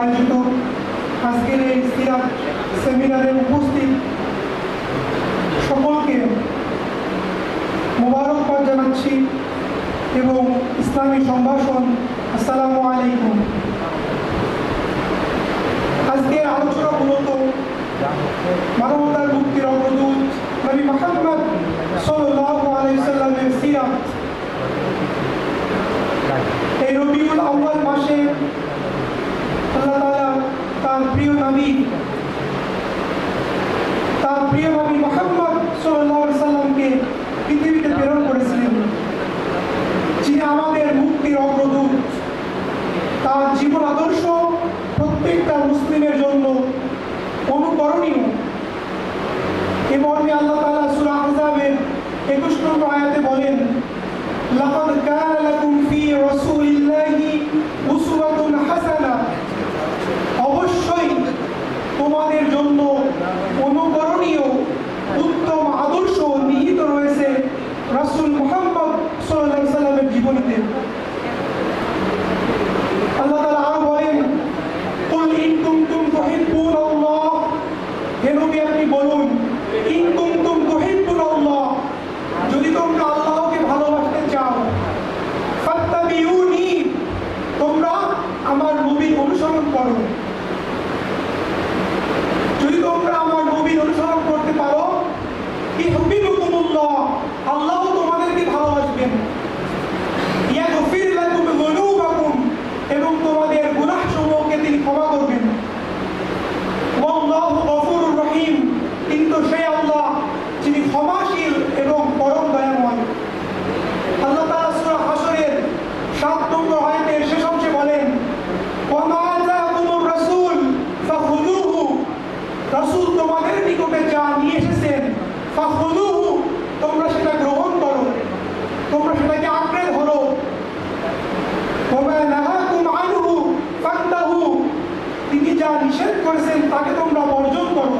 আয়োজিত আজকের এই সিরাত সেমিনারে উপস্থিত সকলকে মোবারকবাদ জানাচ্ছি এবং ইসলামী সম্ভাষণ আসসালামু আলাইকুম। আজকের আলোচনা মূলত মানবতার মুক্তির অগ্রদূত নবী মুহাম্মদ সাল্লাল্লাহু আলাইহি ওয়াসাল্লামের সিরাত। এই রবিউল আউয়াল মাসে আল্লাহ তাআলা তার প্রিয় নবী মুহাম্মদ সাল্লাল্লাহু আলাইহি ওয়াসাল্লামকে পৃথিবীতে প্রেরণ করেছিলেন, যিনি আমাদের মুক্তির অগ্রদূত। তার জীবন আদর্শ প্রত্যেকটা মুসলিমের জন্য অনুকরণীয়। এ মর্মে আল্লাহ তাআলা সূরা আহজাবের 21 নম্বর আয়াতে বলেন, লাকাদ কানা লাকুম ফি রাসূলিল্লাহি উসওয়াতুন হাসানাহ, অবশ্যই তোমাদের জন্য অনুকরণীয় উত্তম আদর্শ নিহিত রয়েছে রাসূল মুহাম্মদ সাল্লাল্লাহু আলাইহি ওয়াসাল্লামের জীবনীতে। আল্লাহ তাআলা আরো বলেন, কুল ইন কুনতুম তুহিব্বুনাল্লাহ, হে নবী আপনি বলুন, ইন কুনতুম তুহিব্বুনাল্লাহ, যদি তোমরা আল্লাহকে ভালোবাসতে চাও, ফাত্তাবিউনি, তোমরা আমার নবীর অনুসরণ করো। যদি তোমরা আমার নবীর অনুসরণ করতে পারো, ইউহিব্বুকুমুল্লাহ, আল্লাহ তোমাদেরকে ভালোবাসবেন। ইয়াগফির লাকুম যুনুবাকুম, এবং তোমাদের গুনাহসমূহকে তিনি ক্ষমা করবেন। ওয়াল্লাহু গফুরুর রহিম, কিন্তু সেই আল্লাহ যিনি ক্ষমাশীল এবং পরম দয়াময়। আল্লাহ তাআলা সূরা হাশরের 7 নম্বর আয়াতের শেষ অংশে বলেন, ওয়া মা আতাকুমুর রাসূল ফাখুযুহু, রাসূল তোমাদের নিকটে যা নিয়ে এসেছেন, ফাখুযুহু, তোমরা সেটা গ্রহণ করো, তোমরা সেটাকে আঁকড়ে ধরো। ওয়া মা নাহাকুম আনহু ফান্তাহু, তিনি যা নিষেধ করেছেন তাকে তোমরা বর্জন করো।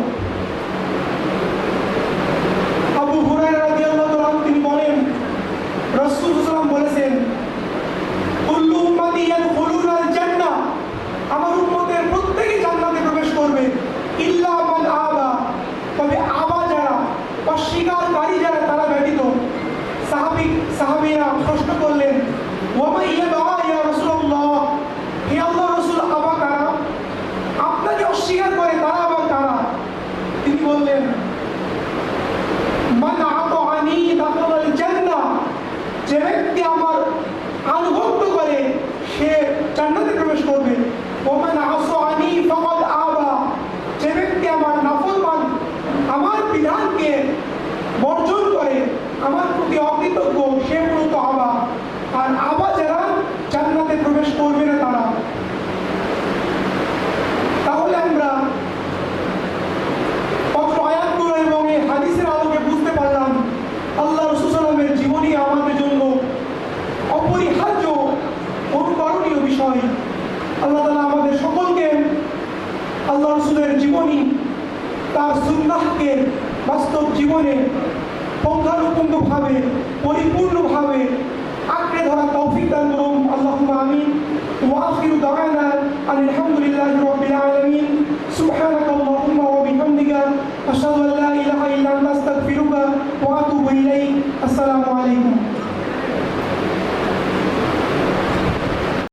আবু হুরায়রা রাদিয়াল্লাহু তাআলা তিনি বলেন, রাসূল সাল্লাল্লাহু আলাইহি ওয়াসাল্লাম বলেছেন, কুল্লু উম্মতি ইয়াদখুলুনাল জান্নাহ, আমার উম্মতের প্রত্যেকেই জান্নাতে প্রবেশ করবে, ইল্লা মান আবা, তবে আবা যারা, অস্বীকারী যারা, তারা ব্যতীত। সাহাবীরা প্রশ্ন করলেন, ওয়া মা ইয়াবা ইয়া রাসূলুল্লাহ, হে আল্লাহর রাসূল, আবা কারা? আপনাকে অস্বীকার করে তারা আবার কারা? তিনি বললেন, মান আতাআনি দাখালাল জান্নাহ, যে ব্যক্তি আমার আনুগত্য করে সে জান্নাতে প্রবেশ করবে। ওয়া মান আসানি ফাকাদ আবা, যে ব্যক্তি আমার নাফরমান, আমার বিধানকে বর্জন করে, আমার প্রতি অকৃতজ্ঞ, সে মূলত আবা। আর আবা যারা, জান্নাতে প্রবেশ করবে না তারা। তাহলে আমরা পত্র আয়াতগুলো এবং এই হাদিসের আলোকে বুঝতে পারলাম আল্লাহ রাসূল সাল্লাল্লাহু আলাইহি ওয়াসাল্লামের জীবনী আমাদের জন্য অপরিহার্য অনুকরণীয় বিষয়। আল্লাহ তাআলা আমাদের সকলকে আল্লাহ রাসূলের জীবনী, তার সুন্নাহকে বাস্তব জীবনে পুঙ্খানুপুঙ্খভাবে, পরিপূর্ণভাবে আঁকড়ে ধরা তৌফিক দান করুন। আল্লাহুম্মা আমিন। ওয়া আখিরু দাওয়ানা আলহামদুলিল্লাহ।